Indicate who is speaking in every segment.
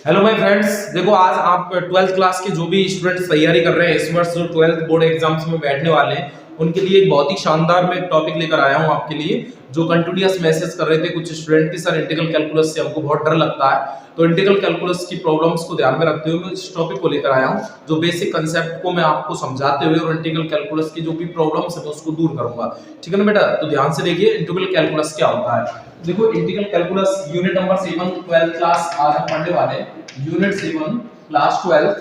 Speaker 1: Hello my friends, देखो आज आप 12th क्लास के जो भी स्टूडेंट्स तैयारी कर रहे हैं इस वर्ष जो 12th बोर्ड एग्जाम्स में बैठने वाले हैं उनके लिए एक बहुत ही शानदार मैं टॉपिक लेकर आया हूं आपके लिए। जो कंटिन्यूअस मैसेज कर रहे थे कुछ स्टूडेंट की सर इंटीग्रल कैलकुलस से हमको बहुत डर लगता है, तो इंटीग्रल कैलकुलस की प्रॉब्लम्स को ध्यान में रखते हुए मैं इस टॉपिक को लेकर आया हूं। जो बेसिक कंसेप्ट को मैं आपको समझाते हुए और इंटीग्रल कैलकुलस की जो भी प्रॉब्लम्स है उसको दूर करूंगा। ठीक है ना बेटा, तो ध्यान से देखिए इंटीग्रल कैलकुलस क्या होता है। देखो integral calculus unit number 7 12th class आज हम पढ़ने वाले हैं। यूनिट 7 क्लास 12th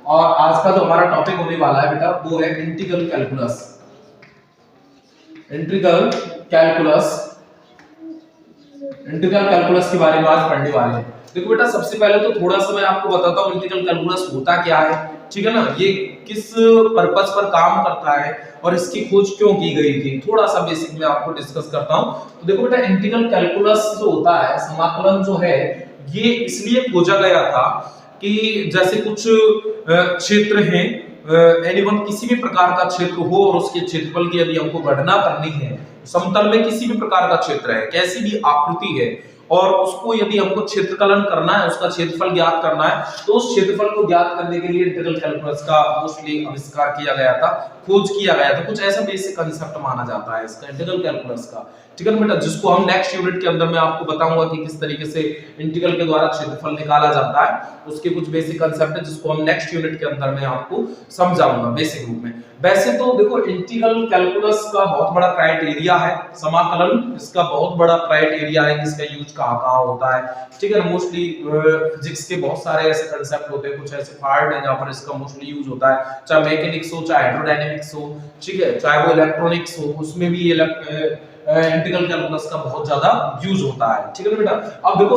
Speaker 1: और आज का जो हमारा टॉपिक होने वाला है बेटा वो है इंटीग्रल कैलकुलस। इंटीग्रल कैलकुलस के बारे में आज पढ़ने वाले हैं। देखो बेटा, सबसे पहले तो थोड़ा सा मैं आपको बताता हूँ इंटीग्रल कैलकुलस होता क्या है। ठीक है ना, ये किस पर्पस पर काम करता है और इसकी खोज क्यों की गई थी, थोड़ा सा बेसिक में आपको डिस्कस करता हूं। तो देखो बेटा, इंटीग्रल कैलकुलस जो होता है, समाकलन जो है, ये इसलिए खोजा गया था कि जैसे कुछ क्षेत्र हैं, एनीवन किसी भी प्रकार का क्षेत्र हो और उसके क्षेत्रफल की यदि हमको गणना करनी है, समतल में किसी भी प्रकार का क्षेत्र है, कैसी भी आकृति है और उसको यदि हमको क्षेत्रकलन करना है, उसका क्षेत्रफल ज्ञात करना है, तो उस क्षेत्रफल को ज्ञात करने के लिए इंटीग्रल कैलकुलस का मोस्टली आविष्कार किया गया था, खोज किया गया था। कुछ ऐसा बेसिक कांसेप्ट माना जाता है इसका इंटीग्रल कैलकुलस का। ठीक है बेटा, जिसको हम नेक्स्ट यूनिट के अंदर मैं आपको बताऊंगा कि किस तरीके से इंटीग्रल के द्वारा क्षेत्रफल निकाला जाता है। उसके कुछ बेसिक कांसेप्ट है जिसको हम नेक्स्ट यूनिट के अंदर मैं आपको समझाऊंगा बेसिक रूप में। वैसे तो देखो इंटीग्रल कैलकुलस का बहुत बड़ा क्राइटेरिया है, समाकलन इसका बहुत बड़ा क्राइटेरिया है कि इसका यूज कहां-कहां होता है। ठीक है, मोस्टली फिजिक्स के बहुत सारे ऐसे कांसेप्ट होते हैं, कुछ ऐसे पार्ट हैं जहां पर इसका मोस्टली यूज होता है, चाहे मैकेनिक्स हो, चाहे हाइड्रोडायनेमिक्स हो, ठीक है, चाहे वो इलेक्ट्रॉनिक्स हो, उसमें भी ये इंटीग्रल कैलकुलस का बहुत ज्यादा यूज होता है। ठीक है बेटा, अब देखो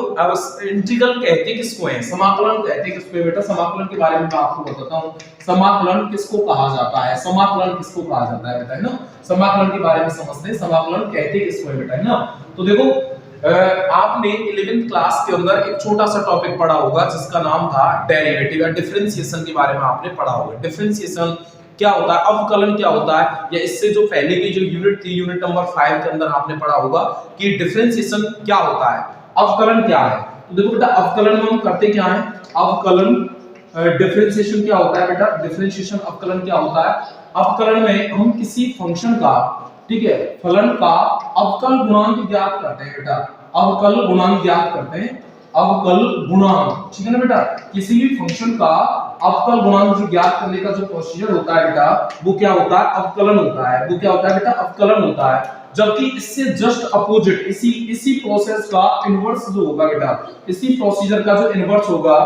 Speaker 1: इंटीग्रल कहते किसको है, समाकलन कहते किसको है बेटा। समाकलन के बारे में मैं आपको बताता हूं, समाकलन किसको कहा जाता है, समाकलन किसको कहा जाता है बेटा, है ना। समाकलन के बारे में समझते हैं, समाकलन कहते किसको है बेटा, है ना। तो देखो आपने 11th क्लास के अंदर एक छोटा सा टॉपिक पढ़ा होगा जिसका नाम था डेरिवेटिव या डिफरेंशिएशन के बारे में आपने पढ़ा होगा। डिफरेंशिएशन क्या होता है, अवकलन क्या होता है, या इससे जो पहले की जो यूनिट थी यूनिट नंबर 5 के अंदर आपने पढ़ा होगा कि डिफरेंशिएशन क्या होता है, अवकलन क्या है। तो देखो बेटा, अवकलन में हम करते क्या है, अवकलन डिफरेंशिएशन क्या होता है बेटा, डिफरेंशिएशन अवकलन क्या होता है। अवकलन में हम किसी फंक्शन का, ठीक है, फलन का अवकल गुणांक ज्ञात करते हैं बेटा, अवकल गुणांक ज्ञात करते हैं, अवकल गुणांक। ठीक है ना बेटा, किसी भी फंक्शन का अवकल गुणांक जो ज्ञात करने का जो प्रोसीजर होता है बेटा वो क्या होता है, अवकलन होता है। वो क्या होता है बेटा, अवकलन होता है। जबकि इससे जस्ट अपोजिट इसी प्रोसेस का इनवर्स जो होगा बेटा, इसी प्रोसीजर का जो इनवर्स होगा,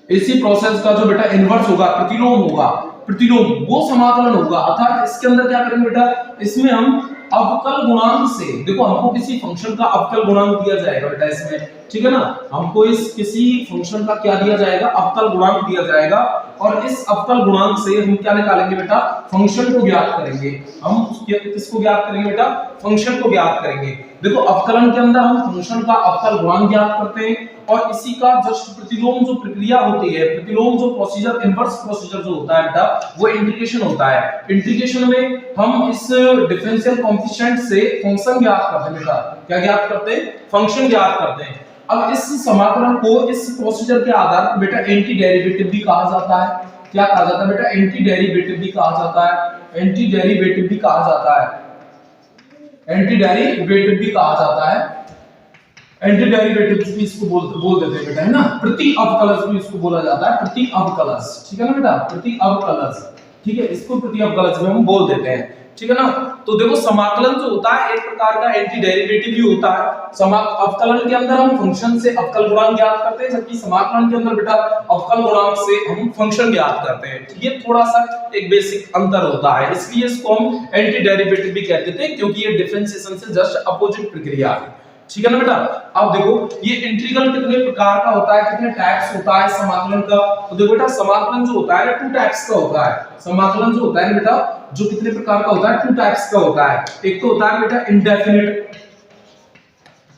Speaker 1: इसी प्रोसेस का जो बेटा इनवर्स होगा, प्रतिलोम होगा, प्रतिलोम वो समाकलन होगा। अर्थात इसके अंदर क्या करेंगे बेटा, इसमें हम अवकल गुणांक से, देखो हमको किसी फंक्शन का अवकल गुणांक दिया जाएगा बेटा इसमें, ठीक है ना, हमको इस किसी फंक्शन का क्या दिया जाएगा, अवकल गुणांक दिया जाएगा, और इस अवकल गुणांक से हम क्या निकालेंगे बेटा, फंक्शन को ज्ञात करेंगे। हम किसको ज्ञात करेंगे बेटा, फंक्शन को ज्ञात करेंगे। देखो अवकलन के अंदर हम फंक्शन का अवकल गुणांक ज्ञात करते हैं और इसी का जस्ट प्रतिलोम जो प्रक्रिया होती है, प्रतिलोम जो प्रोसीजर, इनवर्स प्रोसीजर जो होता है बेटा वो इंटीग्रेशन होता है। इंटीग्रेशन में हम इस डिफरेंशियल कोएफिशिएंट से फंक्शन ज्ञात करते हैं बेटा, क्या ज्ञात करते हैं, फंक्शन ज्ञात करते हैं। अब इस समाकलन को इस प्रोसीजर के आधार पर बेटा एंटी डेरिवेटिव भी कहा जाता है। क्या कहा जाता है बेटा, एंटी डेरिवेटिव भी कहा जाता है, एंटी डेरिवेटिव भी कहा जाता है, एंटी डेरिवेटिव भी कहा जाता है, एंटी डेरिवेटिव भी इसको बोल देते हैं बेटा, है ना। प्रति अवकलज भी इसको बोला जाता है, प्रति अवकलज। ठीक है ना बेटा, प्रति अवकलज, ठीक है, इसको प्रति अवकलज में हम बोल देते हैं। ठीक है ना। तो देखो समाकलन जो होता है एक प्रकार का एंटी डेरिवेटिव भी होता है। अवकलन के अंदर हम फंक्शन से अवकल गुणांक ज्ञात करते हैं, जबकि समाकलन के अंदर बेटा अवकल गुणांक से हम फंक्शन ज्ञात करते हैं। ये थोड़ा सा एक बेसिक अंतर होता है, इसलिए इसको हम एंटी डेरिवेटिव भी कहते थे, क्योंकि ये डिफरेंशिएशन से जस्ट अपोजिट प्रक्रिया है। ठीक है ना बेटा। अब देखो ये इंटीग्रल कितने प्रकार का होता है, कितने टाइप्स होता है समाकलन का। तो देखो बेटा समाकलन जो होता है 2 टाइप्स का होता है। समाकलन जो होता है बेटा जो कितने प्रकार का होता है, 2 टाइप्स का होता है। एक तो होता है बेटा इंडेफिनिट,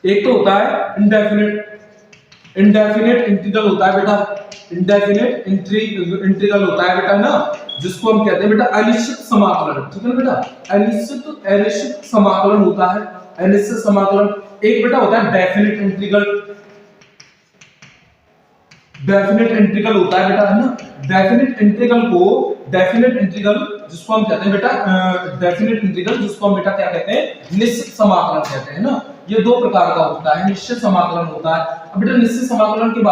Speaker 1: एक तो होता है इंडेफिनिट। इंडेफिनिट इंटीग्रल होता है बेटा, इंडेफिनिट इंटीग्रल होता है बेटा ना, जिसको हम कहते हैं बेटा अनिश्चित समाकलन। ठीक है ना बेटा, अनिश्चित समाकलन होता है, अनिश्चित समाकलन। एक बेटा होता है डेफिनेट इंटीग्रल, डेफिनेट इंटीग्रल होता है बेटा, है ना। डेफिनेट इंटीग्रल जिसको हम कहते हैं बेटा डेफिनेट इंटीग्रल, जिसको हम बेटा क्या कहते हैं, निश्चित समाकलन कहते हैं ना। ये दो प्रकार का होता है, निश्चित समाकलन होता है। अब बेटा निश्चित समाकलन के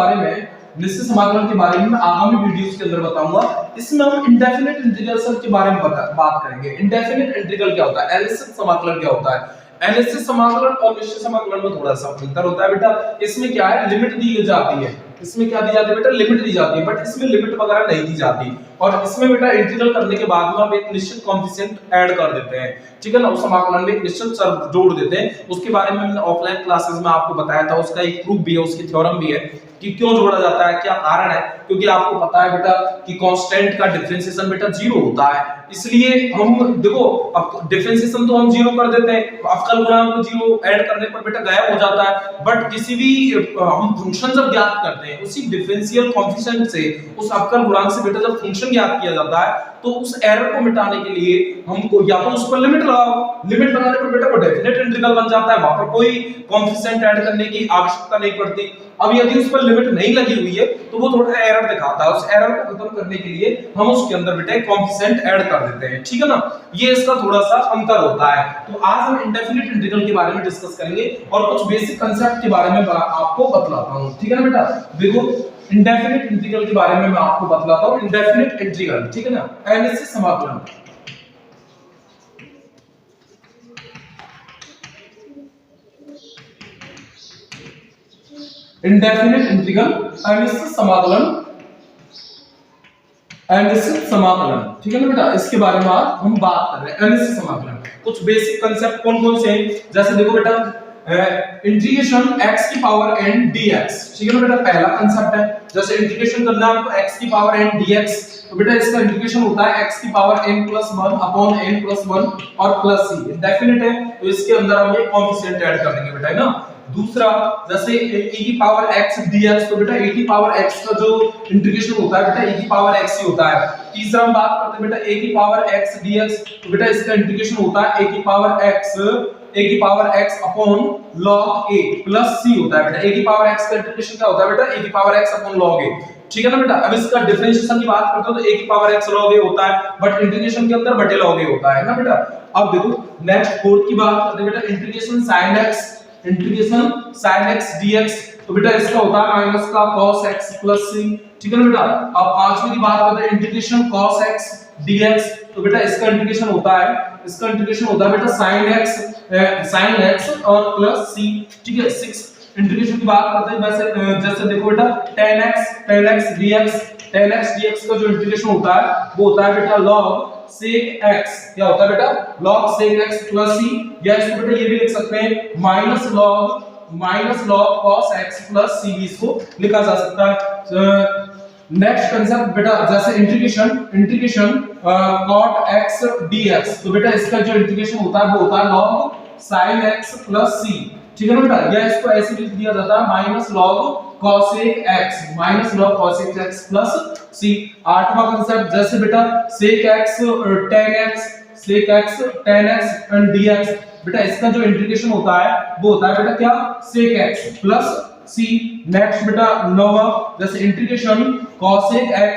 Speaker 1: बारे में मैं आगामी वीडियोस के अंदर बताऊंगा। इसमें हम इंडेफिनिट इंटीग्रल के बारे में बात करेंगे। इंडेफिनिट इंटीग्रल क्या होता है, अनिश्चित समाकलन क्या होता है। अनिश्चित समाकलन और निश्चित समाकलन में थोड़ा सा अंतर होता है बेटा। इसमें क्या है, लिमिट दी जाती है, इसमें क्या दी जाती है बेटा, लिमिट दी जाती है, बट इसमें लिमिट वगैरह नहीं दी जाती। और इसमें बेटा इंटीग्रल करने के बाद में हम एक निश्चित कोएफिशिएंट ऐड कर देते हैं, ठीक है ना। उस समाकलन में एक निश्चित चर जोड़ देते हैं। उसके बारे में मैंने ऑफलाइन क्लासेस में आपको बताया था, उसका एक प्रूफ भी है, उसकी थ्योरम भी है कि क्यों जोड़ा जाता है, क्या कारण है। क्योंकि आपको पता है बेटा कि कांस्टेंट का डिफरेंशिएशन बेटा 0 होता है, इसलिए हम देखो अब डिफरेंशिएशन तो हम 0 कर देते हैं, अवकल गुणांक को 0 ऐड करने पर बेटा गायब हो जाता है। बट किसी भी हम फंक्शन जब ज्ञात करते हैं, उसी डिफरेंशियल कोएफिशिएंट से, उस अवकल गुणांक से बेटा जब फंक्शन ज्ञात किया जाता है, तो उस एरर को मिटाने के लिए हमको या तो उस पर लिमिट लगाओ, लिमिट लगाने पर बेटा वो डेफिनेट इंटीग्रल बन जाता है, वहां पर कोई कोएफिशिएंट ऐड करने की आवश्यकता नहीं पड़ती। अब यदि उस पर लिमिट नहीं लगी हुई है तो वो थोड़ा एरर दिखाता है, उस एरर को खत्म करने के लिए हम उसके अंदर बेटा एक कोएफिशिएंट ऐड कर देते हैं, ठीक है ना। ये इसका थोड़ा सा अंतर होता है। तो आज हम इंडेफिनिट इंटीग्रल के बारे में डिस्कस करेंगे और कुछ बेसिक कांसेप्ट के बारे में आपको बतलाता हूं, ठीक है ना बेटा। देखो इंडेफिनिट इंटीग्रल के बारे में मैं आपको बतलाता हूं। इंडेफिनिट इंटीग्रल, ठीक है ना, अनिश्चित समाकलन। इंडेफिनिट इंटीग्रल अनिश्चित समाकलन, अनिश्चित समाकलन, ठीक है ना बेटा। इसके बारे में आज हम बात कर रहे हैं, अनिश्चित समाकलन। कुछ बेसिक कांसेप्ट कौन-कौन से हैं, जैसे देखो बेटा इंटीग्रेशन x की पावर n dx, ठीक है ना बेटा, पहला कांसेप्ट है। जैसे इंटीग्रेशन करना है हमको x की पावर n dx, तो बेटा इसका इंटीग्रेशन होता है x की पावर n+1 अपॉन n+1 और प्लस c, डेफिनेट है, तो इसके अंदर हम एक कोएफिशिएंट ऐड कर देंगे बेटा, है ना। दूसरा जैसे e की पावर x dx, तो बेटा e की पावर x का जो इंटीग्रेशन होता है बेटा e की पावर x ही होता है। तीसरा हम बात करते हैं बेटा a की पावर x dx, तो बेटा इसका इंटीग्रेशन होता है a की power x upon log a plus c होता है बेटा। a की पावर x का इंटीग्रेशन क्या होता है बेटा, a की power x upon log a, ठीक है ना बेटा। अब इसका डिफरेंशिएशन की बात करते हैं तो a की पावर x log a होता है, बट इंटीग्रेशन के अंदर बटे log a होता है ना बेटा। अब देखो नेक्स्ट फोर्थ की बात करते हैं बेटा, इंटीग्रेशन sin x dx, तो बेटा इसका होता है माइनस का cos x प्लस c, ठीक है ना बेटा। अब पांचवी की बात करते हैं इंटीग्रेशन cos x dx, तो बेटा इसका इंटीग्रेशन होता है बेटा sin x और प्लस c, ठीक है। सिक्स इंटीग्रेशन की बात करते हैं जैसे देखो बेटा tan x dx का जो इंटीग्रेशन होता है वो होता है बेटा log sec x, क्या होता है बेटा, log sec x plus c, या इसको बेटा ये भी लिख सकते हैं minus log cos x plus c भी इसको लिखा जा सकता है। नेक्स्ट कांसेप्ट बेटा जैसे इंटीग्रेशन cot x dx, तो बेटा इसका जो इंटीग्रेशन होता है वो होता है log sin x plus c, ठीक है ना बेटा, या इसको ऐसे लिख दिया जाता है minus log cosec x plus c। आठवां कांसेप्ट जैसे बेटा sec x tan x and dx, बेटा इसका जो इंटीग्रेशन होता है वो होता है बेटा क्या, sec x plus c। Next बेटा नौवां जैसे integration cosec x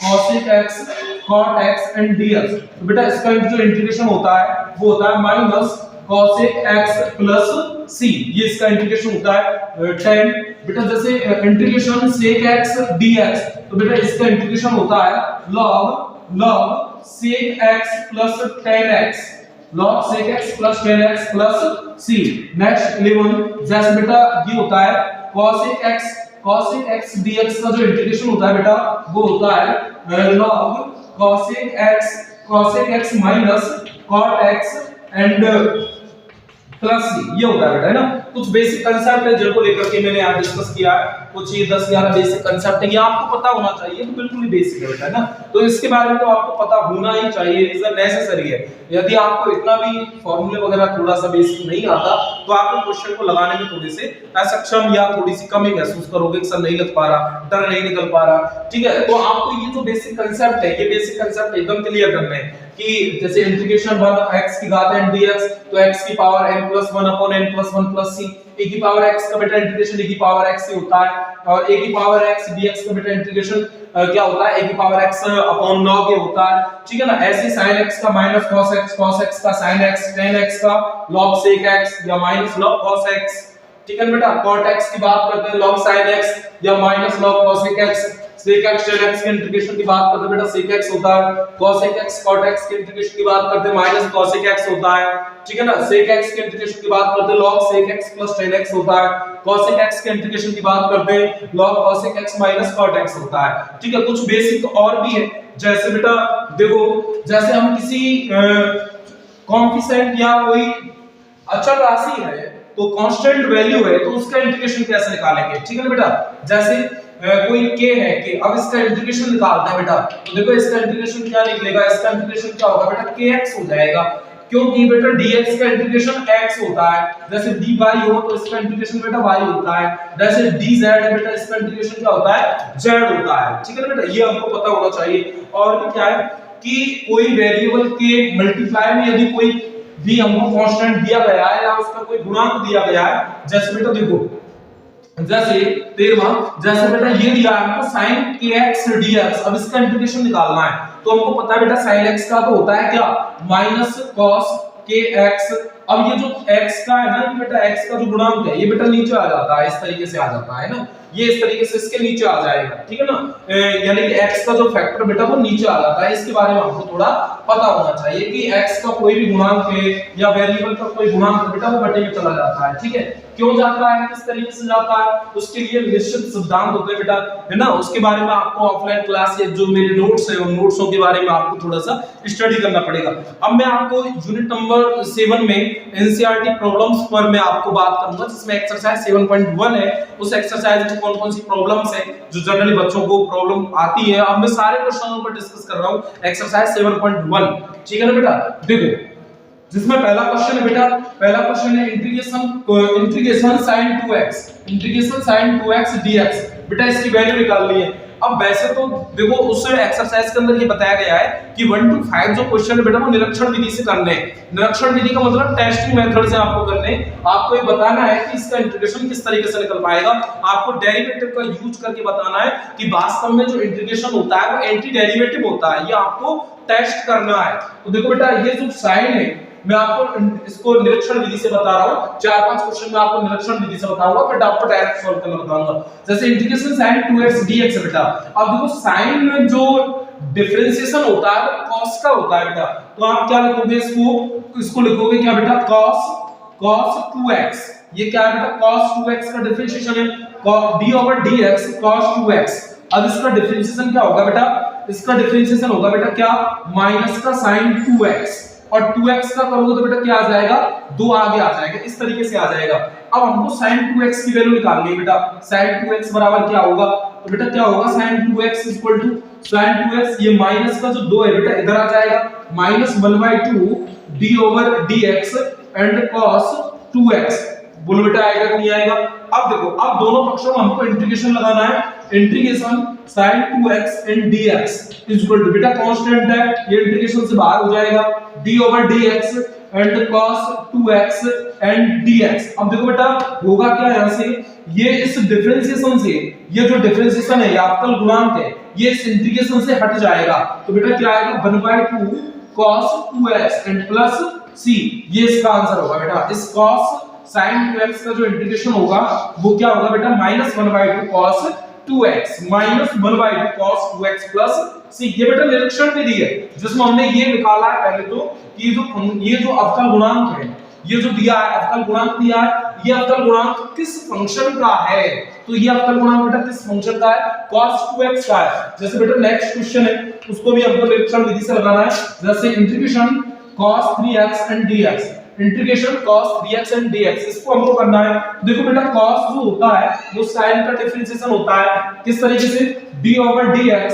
Speaker 1: cot x and dx, तो बेटा इसका जो इंटीग्रेशन होता है वो होता है minus cosec x plus c, ये इसका इंटीग्रेशन होता है 10। बेटा जैसे इंटीग्रेशन sec x dx, तो बेटा इसका इंटीग्रेशन होता है log sec x plus 10x, log sec x plus 10x plus c। Next 11 जैसे बेटा ये होता है cosec x dx का जो इंटीग्रेशन होता है बेटा वो होता है log cosec x minus cot x and plus c, ये होता है बेटा, है ना। कुछ बेसिक कांसेप्ट है जिनको लेकर के मैंने आज डिस्कस किया है, कुछ ये 10-11 बेसिक कांसेप्ट है, ये आपको पता होना चाहिए, तो बिल्कुल ही बेसिक है बेटा, है ना। तो इसके बारे में तो आपको पता होना ही चाहिए, इज नेसेसरी है। यदि आपको इतना भी फॉर्मूले वगैरह थोड़ा सा बेसिक नहीं आता तो आप क्वेश्चन को लगाने में थोड़े से असक्षम या थोड़ी सी कमी महसूस करोगे कि सर नहीं लग पा रहा, डर नहीं निकल पा रहा। ठीक है, तो आपको ये जो बेसिक कंसेप्ट है, ये बेसिक कंसेप्ट एकदम क्लियर करना है कि जैसे इंटीग्रेशन 1 x की घात n dx, तो x की power n+1 upon n+1 plus c, a की पावर x का बेटा इंटीग्रेशन a की पावर x से होता है, और a की पावर x dx का बेटा इंटीग्रेशन क्या होता है, a की power x upon log a होता है। ठीक है ना, ऐसे sin x का माइनस cos x का sin x, tan x का log sec x या माइनस log cos x। ठीक है बेटा, cot x की बात करते हैं log sin x या minus log cosec x, sec x tan x के इंटीग्रेशन की बात करते हैं बेटा sec x होता है, cosec x cot x के इंटीग्रेशन की बात करते हैं माइनस cosec x होता है। ठीक है ना, sec x के इंटीग्रेशन की बात करते हैं log sec x plus tan x होता है, cosec x के इंटीग्रेशन की बात करते हैं log cosec x minus cot x होता है। ठीक है, कुछ बेसिक और भी है, जैसे बेटा देखो, जैसे हम किसी कॉन्फिडेंट या कोई अचल राशि है तो कांस्टेंट वैल्यू है, तो उसका इंटीग्रेशन कैसे निकालेंगे। ठीक है ना बेटा, जैसे कोई k है k, अब इसका इंटीग्रेशन निकालना है बेटा, तो देखो इसका इंटीग्रेशन क्या निकलेगा, इसका इंटीग्रेशन क्या होगा बेटा, kx हो जाएगा, क्योंकि बेटा dx का इंटीग्रेशन x होता है, जैसे dy हो तो इसका इंटीग्रेशन बेटा y होता है, जैसे dz है बेटा इसका इंटीग्रेशन क्या होता है, z होता है। ठीक है ना बेटा, ये आपको पता होना चाहिए। और भी क्या है कि कोई वेरिएबल के मल्टीप्लाई में यदि कोई भी हमको कांस्टेंट दिया गया है या उसका कोई गुणांक दिया गया है, जैसे बेटा देखो, जैसे 13वां, जैसे बेटा ये दिया है हमको sin kx dx, अब इसका इंटीग्रेशन निकालना है, तो हमको पता है बेटा sin x का तो होता है क्या, माइनस cos kx। अब ये जो x का है ना, ये बेटा x का जो गुणांक है ये बेटा नीचे आ जाता है, इस तरीके से आ जाता है ना, ये इस तरीके से इसके नीचे आ जाएगा। ठीक है ना, यानी कि x का जो फैक्टर बेटा वो नीचे आ जाता है, इसके बारे में आपको थोड़ा पता होना चाहिए कि x का कोई भी गुणांक है या वेरिएबल का कोई गुणांक बेटा वो बटे में चला जाता है। ठीक है, क्यों जाता है, किस तरीके से जाता है, उसके लिए निश्चित सिद्धांत होते हैं बेटा, है ना, उसके बारे में आपको ऑफलाइन क्लास या जो मेरे नोट्स है उन नोट्सों के बारे में आपको थोड़ा सा स्टडी करना पड़ेगा। अब मैं आपको यूनिट नंबर 7 में एनसीईआरटी प्रॉब्लम्स पर मैं आपको बात करूंगा, जिसमें एक्सरसाइज 7.1 है, उस एक्सरसाइज में कौन-कौन सी प्रॉब्लम्स है जो जनरली बच्चों को प्रॉब्लम आती है। अब मैं सारे क्वेश्चनों पर डिस्कस कर रहा हूं एक्सरसाइज 7.1। ठीक है ना बेटा, देखो जिसमें पहला क्वेश्चन है बेटा, पहला क्वेश्चन है इंटीग्रेशन sin 2x dx, बेटा इसकी वैल्यू निकालनी है। अब वैसे तो देखो उस एक्सरसाइज के अंदर ये बताया गया है कि 1 to 5 जो क्वेश्चन है बेटा वो निरीक्षण विधि से करने हैं। निरीक्षण विधि का मतलब टेस्टिंग मेथड से आपको करने, आपको ये बताना है कि इसका इंटीग्रेशन किस तरीके से निकल पाएगा, आपको डेरिवेटिव का यूज करके बताना है कि वास्तव में जो इंटीग्रेशन होता है वो एंटी डेरिवेटिव होता है, ये आपको टेस्ट करना है। तो देखो बेटा ये जो साइन है मैं आपको इसको निरीक्षण विधि से बता रहा हूं, 4-5 क्वेश्चन में आपको निरीक्षण विधि से बताऊंगा, फिर आपको डायरेक्ट सॉल्व करना बताऊंगा। जैसे इंटीग्रेशन sin 2x dx है बेटा, अब देखो साइन में जो डिफरेंशिएशन होता है वो cos का होता है बेटा, तो आप क्या लिखोगे, इसको लिखोगे क्या बेटा, cos 2x, ये क्या है बेटा, cos 2x का डिफरेंशिएशन है, d/dx cos 2x। अब इसका डिफरेंशिएशन क्या होगा बेटा, इसका डिफरेंशिएशन होगा बेटा क्या, माइनस का sin 2x, और 2x का करोगे तो बेटा क्या आ जाएगा, 2 आगे आ जाएगा, इस तरीके से आ जाएगा। अब हमको sin 2x की वैल्यू निकालनी है बेटा, sin 2x बराबर क्या होगा, तो बेटा क्या होगा, sin 2x sin 2x, ये माइनस का जो 2 है बेटा इधर आ जाएगा, minus 1/2 d/dx and cos 2x, बोलो बेटा आएगा कि नहीं आएगा। अब देखो, अब दोनों पक्षों में हमको इंटीग्रेशन लगाना है, integration sin 2x and dx equal to बेटा कांस्टेंट है, ये इंटीग्रेशन से बाहर हो जाएगा, d/dx and cos 2x and dx। अब देखो बेटा होगा क्या, यहां से ये इस डिफरेंशिएशन से, ये जो डिफरेंशिएशन है, ये अवकल गुणांक है, ये इस इंटीग्रेशन से हट जाएगा, तो बेटा क्या आएगा, 1/2 cos 2x and plus c, ये इसका आंसर होगा बेटा। इस cos sin 2x का जो इंटीग्रेशन होगा वो क्या होगा बेटा, -1/2 cos 2x minus 1/2 cos 2x plus c, ये बेटा निरीक्षण विधि है जिसमें हमने ये निकाला है पहले तो कि ये जो अवकल गुणांक है, ये जो दिया है अवकल गुणांक दिया है, ये अवकल गुणांक किस फंक्शन का है, तो ये अवकल गुणांक बेटा किस फंक्शन का है, cos 2x का है। जैसे बेटा नेक्स्ट क्वेश्चन है उसको भी हमको निरीक्षण विधि से लगाना है, जैसे integration cos 3x and dx, integration cos 3x and dx, इसको हमको करना है। देखो बेटा cos जो होता है वो sin का डिफरेंशिएशन होता है, किस तरीके से d over dx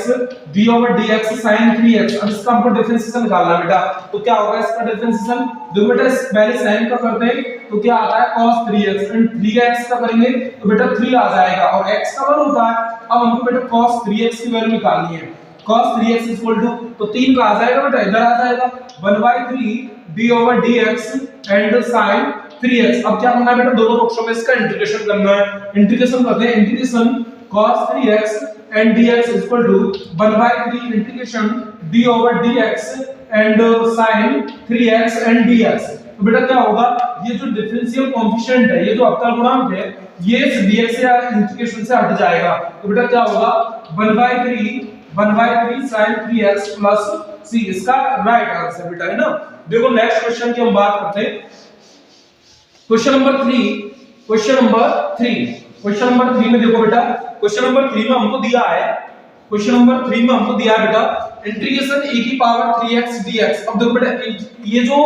Speaker 1: sin 3x। अब इसका हमको डिफरेंशिएशन निकालना है बेटा, तो क्या होगा इसका डिफरेंशिएशन? देखो बेटा पहले sin का करते हैं तो क्या आता है cos 3x एंड 3x का करेंगे तो बेटा 3 आ जाएगा और x का 1 होता है। अब हमको बेटा cos 3x की वैल्यू निकालनी है, cos 3x इक्वल टू, तो 3 का आ जाएगा बेटा, इधर आ जाएगा 1/3 d over dx and sin 3x। अब क्या करना है बेटा, दोनों पक्षों में इसका इंटीग्रेशन करना है। इंटीग्रेशन करते हैं, integration cos 3x and dx equal to 1/3 integration d over dx and sin 3x and dx। तो बेटा क्या होगा, ये जो डिफरेंशियल कोएफिशिएंट है, ये जो अवकल गुणांक है, ये इस dx या इंटीग्रेशन से हट जाएगा। तो बेटा क्या होगा 1/3 sin 3x प्लस c, इसका राइट आंसर बेटा है ना। देखो नेक्स्ट क्वेश्चन की हम बात करते हैं, क्वेश्चन नंबर 3 में देखो बेटा, क्वेश्चन नंबर 3 में हमको दिया है बेटा इंटीग्रेशन e की पावर 3x dx। अब देखो बेटा ये जो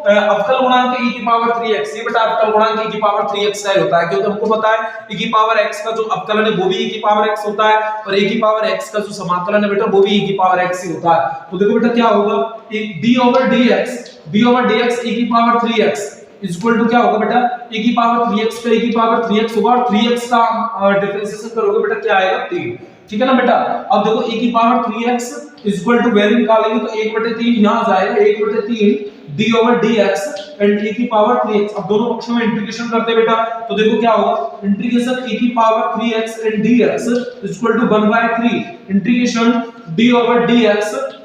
Speaker 1: अवकल गुणांक e की पावर 3x, ये बेटा अवकल गुणांक e की पावर 3x का होता है, क्योंकि हमको पता है e की पावर x का जो अवकलन है वो भी e की पावर x होता है और e की पावर x का जो समाकलन है बेटा वो भी e की पावर x ही होता है। तो देखो बेटा क्या होगा, d over dx e की पावर 3x इक्वल टू क्या होगा बेटा, e की पावर 3x पे e की पावर 3x होगा और 3x का डिफरेंशिएशन करोगे बेटा क्या आएगा 3, ठीक है ना बेटा। अब देखो e की power 3x equal to value निकालेंगे तो 1/3 यहां आ जाएगा, 1/3 d over dx and e की पावर 3x। अब दोनों पक्षों में इंटीग्रेशन करते हैं बेटा, तो देखो क्या होगा, इंटीग्रेशन e की power 3x and dx equal to 1/3 integration d over dx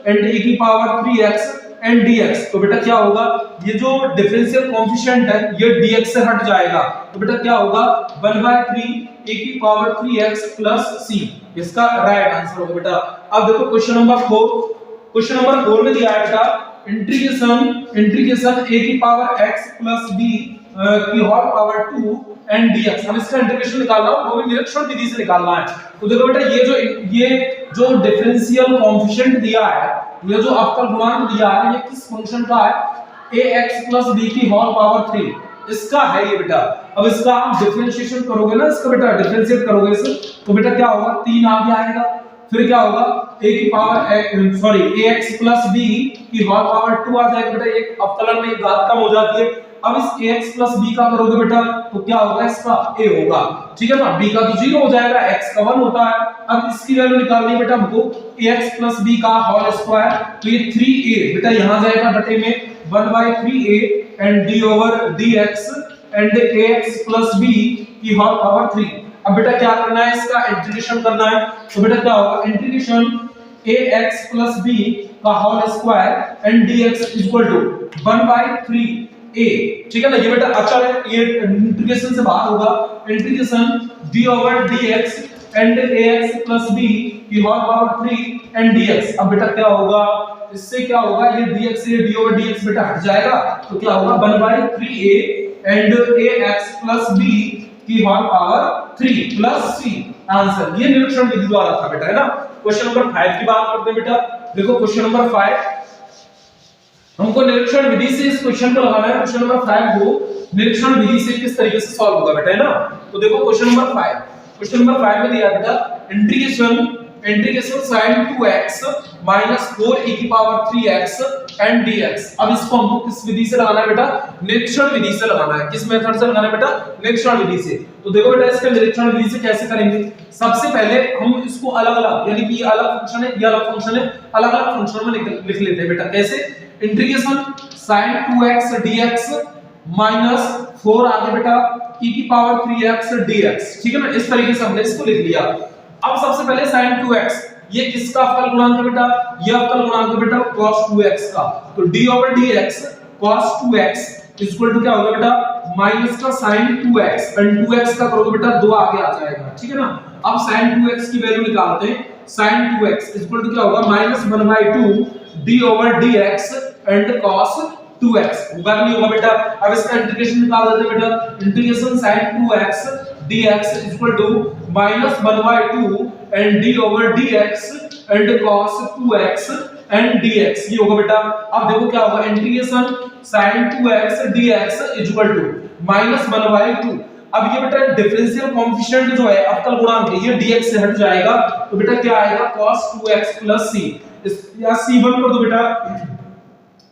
Speaker 1: and e की पावर 3x एंड dx। तो बेटा क्या होगा, ये जो डिफरेंशियल कोएफिशिएंट है ये dx से हट जाएगा, तो बेटा क्या होगा 1/3 e की पावर 3x प्लस c, इसका राइट आंसर होगा बेटा। अब देखो क्वेश्चन नंबर 4 में दिया है बेटा इंटीग्रेशन a की पावर x प्लस b की होल पावर 2 एंड dx। हम इसका इंटीग्रेशन निकालना है, वो भी निरीक्षण विधि से निकालना है। तो देखो बेटा ये जो डिफरेंशियल कोएफिशिएंट दिया है, ये जो अवकल गुणांक दिया है, ये किस फंक्शन का है, ax प्लस b की होल पावर 3, इसका है ये बेटा। अब इसका आप डिफरेंशिएशन करोगे ना, इसका बेटा डिफरेंशिएट करोगे इसे, तो बेटा क्या होगा 3 आगे आएगा, फिर क्या होगा ax प्लस b की होल पावर 2 आ जाएगा बेटा, एक अवकलन में एक घात कम हो जाती है। अब इस ax प्लस b का करोगे बेटा तो क्या होगा, इसका a होगा, ठीक है ना, b का तो 0 हो जाएगा, x का 1 होता है। अब इसकी वैल्यू निकालनी है बेटा हमको, ax प्लस b का होल स्क्वायर, तो ये 3a बेटा यहां जाएगा बटे में 1/3a and d over dx and ax plus b की होल पावर 3। अब बेटा क्या करना है, इसका इंटीग्रेशन करना है, तो बेटा क्या होगा इंटीग्रेशन ax प्लस b का whole square and dx equal to 1/3a, ठीक है ना। ये बेटा अचल है, ये इंटीग्रेशन से बाहर होगा, integration d over dx and ax plus b की होल पावर 3 एंड dx। अब बेटा क्या होगा, इससे क्या होगा, ये dx से d over dx बेटा हट जाएगा, तो क्या होगा 1/3a and ax plus b की whole power 3 plus c answer. ये निरीक्षण विधि द्वारा था बेटा, है ना। क्वेश्चन नंबर 5 की बात करते हैं बेटा। देखो क्वेश्चन नंबर 5 हमको निरीक्षण विधि से इस क्वेश्चन को लगाना है। क्वेश्चन नंबर 5 को निरीक्षण विधि से किस तरीके से सॉल्व होगा बेटा, है ना। तो देखो क्वेश्चन नंबर 5 में दिया बेटा integration sin 2x minus 4e की पावर 3x एंड dx। अब इसको हमको किस विधि से लगाना है बेटा, निरीक्षण विधि से लगाना है। किस मेथड से लगाना है बेटा, निरीक्षण विधि से। तो देखो बेटा इसका निरीक्षण विधि से कैसे करेंगे, सबसे पहले हम इसको अलग-अलग, यानी कि ये अलग फंक्शन है, ये अलग फंक्शन है, अलग-अलग फंक्शन में लिख लेते हैं बेटा। कैसे, integration sin 2x dx minus 4 आगे बेटा e की पावर 3x dx, ठीक है ना। इस तरीके से हमने इसको लिख लिया। अब सबसे पहले sin 2x, ये किसका अवकल गुणांक है बेटा, ये अवकल गुणांक है बेटा cos 2x का। तो d over dx cos 2x equal to क्या होगा बेटा, माइनस का sin 2x एंड 2x का करोगे बेटा 2 आगे आ जाएगा, ठीक है ना। अब sin 2x की वैल्यू निकालते हैं, sin 2x इक्वल टू क्या होगा, -1/2 d over dx and cos 2x होगा नहीं होगा बेटा। अब इसका इंटीग्रेशन निकाल देते हैं बेटा, integration sin 2x dx equal to -1/2 and d over dx and cos 2x and dx, ये होगा बेटा। अब देखो क्या होगा, integration sin 2x dx equal to -1/2। अब ये बेटा डिफरेंशियल कोएफिशिएंट जो है अवकल गुणांक है, ये dx से हट जाएगा, तो बेटा क्या आएगा cos 2x + c, इस या c1 कर दो बेटा।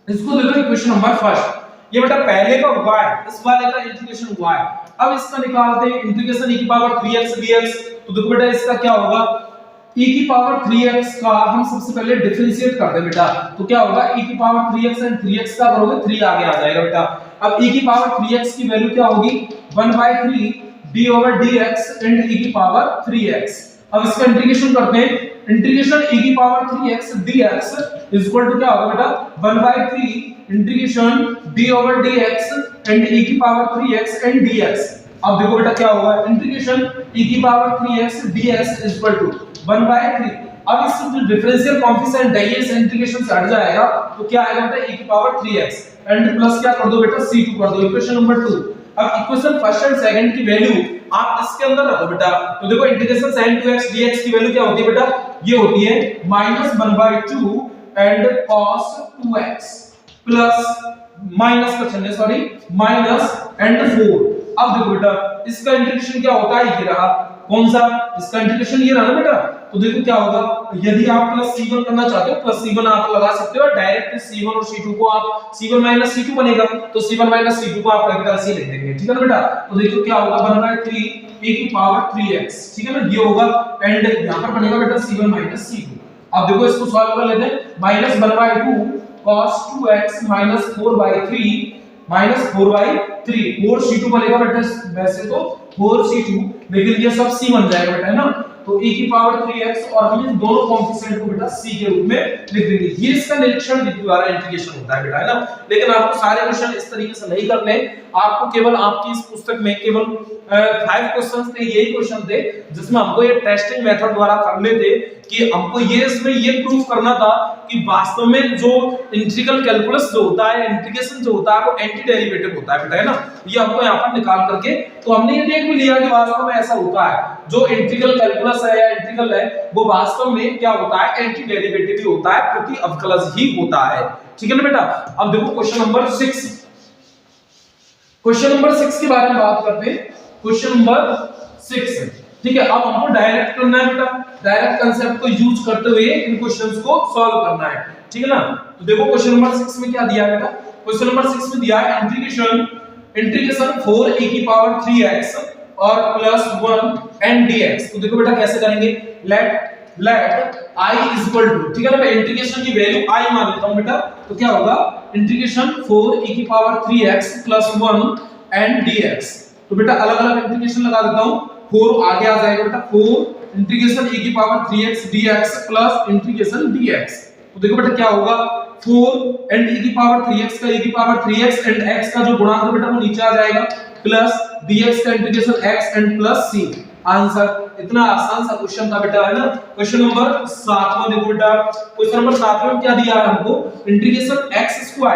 Speaker 1: इसको देखो इक्वेशन नंबर फर्स्ट, ये बेटा पहले का y, इस वाले का इंटीग्रेशन y। अब इसका निकालते हैं इंटीग्रेशन e की पावर 3x dx, तो देखो बेटा इसका क्या होगा, e की पावर 3x का हम सबसे पहले डिफरेंशिएट करते हैं बेटा, तो क्या होगा e की पावर 3x एंड 3x का करोगे 3 आगे आ जाएगा बेटा। अब e की पावर 3x की वैल्यू क्या होगी 1/3 d/dx एंड e की पावर 3x। अब इसका इंटीग्रेशन करते हैं, इंटीग्रेशन e की power 3x dx equal to क्या होगा बेटा 1/3 इंटीग्रेशन d/dx एंड e की पावर 3x एंड dx। अब देखो बेटा क्या होगा, इंटीग्रेशन e की power 3x dx equal to 1/3। अब इस जो डिफरेंशियल कोएफिशिएंट है ये इंटीग्रेशन से हट जाएगा, तो क्या आएगा बेटा e की पावर 3x एंड प्लस क्या कर दो बेटा c2 कर दो, इक्वेशन नंबर 2। अब इक्वेशन फर्स्ट एंड सेकंड की वैल्यू आप इसके अंदर रखो बेटा, तो देखो इंटीग्रेशन sin 2x dx की वैल्यू क्या होती है बेटा, ये होती है -1/2 and cos 2x plus minus का चिन्ह सॉरी माइनस एंड 4। अब देखो बेटा इसका इंटीग्रेशन क्या होता है, ये रहा कौन सा, इसका इंटीग्रेशन ये रहा ना बेटा, तो देखो क्या होगा, यदि आप प्लस c1 करना चाहते हो प्लस c1 आप लगा सकते हो, डायरेक्ट c1 और c2 को आप c1 - c2 बनेगा, तो c1 - c2 को आप कैपिटल c लिख देंगे, ठीक है ना बेटा। तो देखो क्या होगा 1/3 e की पावर 3x, ठीक है ना, ये होगा एंड यहां पर बनेगा बेटा c1 - c2। अब देखो इसको सॉल्व कर लेते हैं, -1/2 cos 2x - 4/3 -4/3 4c2 बनेगा बेटा, वैसे तो 4c2 लेकिन ये सब c बन जाएगा बेटा, है ना। तो e की पावर 3x और हम इन दोनों कोएफिशिएंट को बेटा c के रूप में लिख देंगे, ये इसका निरीक्षण विधि द्वारा इंटीग्रेशन होता है बेटा, है ना। लेकिन आपको सारे क्वेश्चन इस तरीके से नहीं करने, आपको केवल आपकी इस पुस्तक में केवल 5 क्वेश्चंस थे, यही क्वेश्चन थे जिसमें हमको ये टेस्टिंग मेथड द्वारा करने थे कि हमको ये इसमें ये प्रूफ करना था कि वास्तव में जो इंटीग्रल कैलकुलस जो होता है, इंटीग्रेशन जो होता है वो एंटी डेरिवेटिव होता है बेटा, है ना। ये हमको यहाँ पर निकाल करके तो हमने ये देख भी लिया कि वास्तव में ऐसा होता है, जो इंटीग्रल कैलकुलस है या इंटीग्रल है वो वास्तव में क्या होता है, एंटी डेरिवेटिव ही होता है, क्योंकि अवकलज ही होता है, ठीक है ना बेटा। अब देखो क्वेश्चन नंबर 6, क्वेश्चन नंबर 6 के बारे में बात करते हैं। क्वेश्चन नंबर 6, ठीक है, अब हमको डायरेक्ट करना है बेटा, डायरेक्ट कांसेप्ट को यूज करते हुए इन क्वेश्चंस को सॉल्व करना है, ठीक है ना। तो देखो क्वेश्चन नंबर 6 में क्या दिया है बेटा, क्वेश्चन नंबर 6 में दिया है इंटीग्रेशन 4e की पावर 3x और +1 एंड dx। तो देखो बेटा कैसे करेंगे, लेट i इक्वल टू, ठीक है ना, मैं इंटीग्रेशन की वैल्यू i मान लेता हूं बेटा, तो क्या होगा इंटीग्रेशन 4e की पावर 3x +1 एंड dx। तो बेटा अलग-अलग इंटीग्रेशन लगा देता हूं, 4 आगे आ जाएगा बेटा, 4 इंटीग्रेशन e की power 3x dx plus integration dx। तो देखो बेटा क्या होगा 4 एंड e की पावर 3x का e की पावर 3x एंड x का जो गुणांक है बेटा वो नीचे आ जाएगा, प्लस dx का integration x and plus c। Answer इतना आसान सा क्वेश्चन था बेटा, है ना। क्वेश्चन नंबर 7 में देखो बेटा, क्वेश्चन नंबर 7 में क्या दिया है हमको, integration x²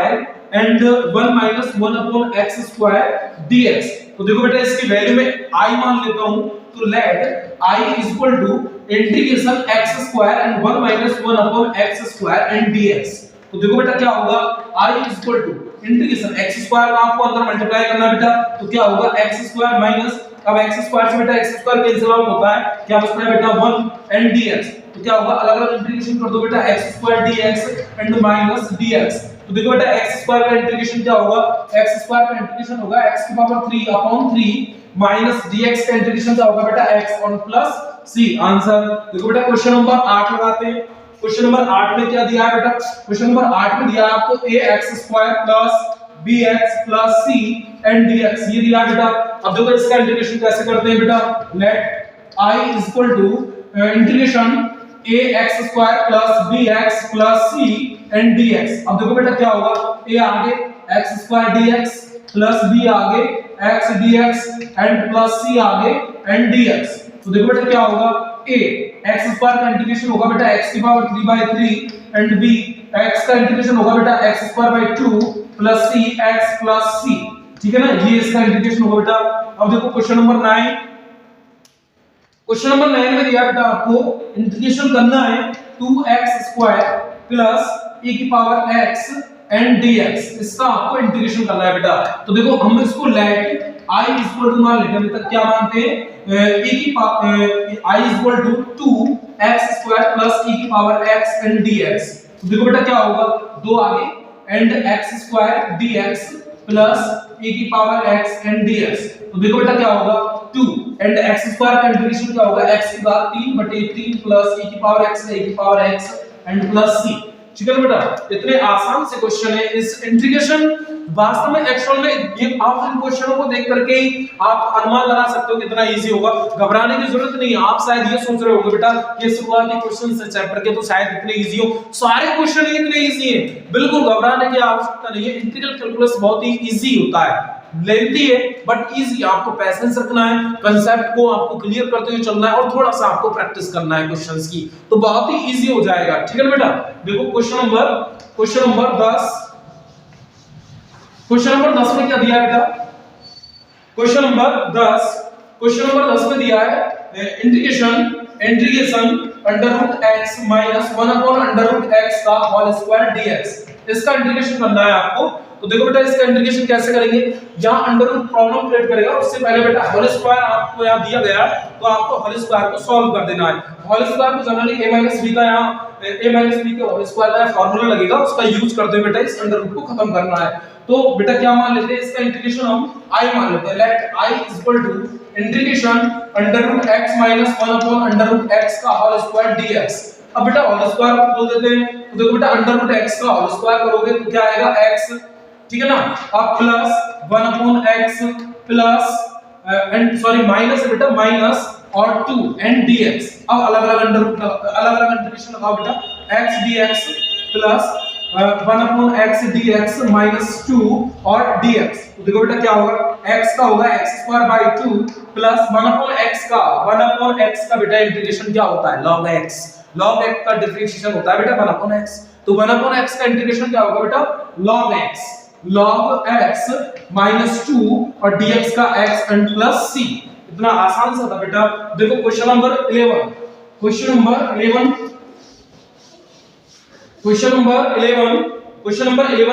Speaker 1: and 1 - 1/x² dx। तो देखो बेटा इसकी वैल्यू में i मान लेता हूं, तो let i equal to integration x² and 1 - 1/x² and dx। तो देखो बेटा क्या होगा i equal to integration x² का आपको अंदर मल्टीप्लाई करना बेटा, तो क्या होगा x² माइनस, अब x² से बेटा x² कैंसिल आउट होता है, क्या बचता है बेटा 1 एंड dx। तो क्या होगा अलग-अलग इंटीग्रेशन कर दो बेटा, x² dx and minus dx। तो देखो बेटा x² का इंटीग्रेशन क्या होगा, x² का इंटीग्रेशन होगा x की पावर 3/3 माइनस dx का इंटीग्रेशन क्या होगा बेटा x और प्लस c। आंसर देखो बेटा क्वेश्चन नंबर 8 लगाते हैं। क्वेश्चन नंबर 8 में क्या दिया है बेटा, क्वेश्चन नंबर 8 में दिया है आपको ax² plus bx plus c and dx, ये दिया है बेटा। अब देखो इसका इंटीग्रेशन कैसे करते हैं बेटा, let i equal to integration ax² plus bx plus c and dx। अब देखो बेटा क्या होगा, a आगे x² dx प्लस b आगे x dx and plus c आगे एंड dx। तो देखो बेटा क्या होगा, a x² का इंटीग्रेशन होगा बेटा x की पावर 3/3 एंड b x का इंटीग्रेशन होगा बेटा x²/2 plus c x plus c, ठीक है ना, ये इसका इंटीग्रेशन होगा बेटा। अब देखो क्वेश्चन नंबर 9, क्वेश्चन नंबर 9 में दिया बेटा आपको इंटीग्रेशन करना है 2x² प्लस e की पावर x एंड dx, इसका आपको इंटीग्रेशन करना है बेटा। तो देखो हम इसको लेट I इक्वल टू मान लेते हैं, अभी तक क्या मानते हैं e की power I equal to 2x square plus e की पावर x एंड dx। तो देखो बेटा क्या होगा, 2 आगे and x square dx plus e की पावर x एंड dx। तो देखो बेटा क्या होगा 2 एंड x स्क्वायर का इंटीग्रेशन क्या होगा, x की घात 3/3 प्लस e की पावर x है, e की power x and plus c। ठीक है बेटा, इतने आसान से क्वेश्चन है। इस इंटीग्रेशन वास्तव में एक्चुअल में ये आप इन क्वेश्चनों को देख करके ही आप अनुमान लगा सकते हो कितना इजी होगा। घबराने की जरूरत नहीं है। आप शायद ये सोच रहे होंगे बेटा ये शुरुआती क्वेश्चन से चैप्टर के तो शायद इतने इजी हो, सारे क्वेश्चन इतने इजी हैं, बिल्कुल घबराने की आवश्यकता नहीं है। इंटीग्रल कैलकुलस बहुत ही इजी होता है, लेंथी है बट इजी। आपको पैसेंस रखना है, कांसेप्ट को आपको क्लियर करते हुए चलना है और थोड़ा सा आपको प्रैक्टिस करना है क्वेश्चंस की, तो बहुत ही इजी हो जाएगा। ठीक है बेटा, देखो क्वेश्चन नंबर 10, क्वेश्चन नंबर 10 में क्या दिया है बेटा, क्वेश्चन नंबर 10 में दिया है इंटीग्रेशन √x माइनस 1/√x का होल स्क्वायर dx। इसका इंटीग्रेशन करना है आपको। तो देखो बेटा इसका इंटीग्रेशन कैसे करेंगे, जहां अंडर रूट प्रॉब्लम क्रिएट करेगा उससे पहले बेटा होल स्क्वायर आपको यहां दिया गया तो आपको होल स्क्वायर को सॉल्व कर देना है। होल स्क्वायर को जनरली a - b का यहां a - b के होल स्क्वायर का फार्मूला लगेगा, उसका यूज करते हुए बेटा इस अंडर रूट को खत्म करना है। तो बेटा क्या मान लेते हैं, इसका इंटीग्रेशन हम I मान लेते हैं। Let I equal to integration √x minus 1/√x का होल स्क्वायर dx। अब बेटा होल स्क्वायर को बोल देते हैं, तो देखो बेटा √x का होल स्क्वायर करोगे तो क्या आएगा x, ठीक है ना। अब plus 1/x plus and sorry minus बेटा माइनस और 2 एंड dx। अब अलग-अलग इंटीग्रेशन लगाओ बेटा, x dx plus 1/x dx minus 2 और dx। तो देखो बेटा क्या होगा, x का होगा x² 2 प्लस 1/x का बेटा इंटीग्रेशन क्या होता है log x का डिफरेंशिएशन होता है बेटा 1/x। तो 1/x का इंटीग्रेशन क्या होगा बेटा log x माइनस 2 और dx का x एंड प्लस c। इतना आसान सा था बेटा। देखो क्वेश्चन नंबर 11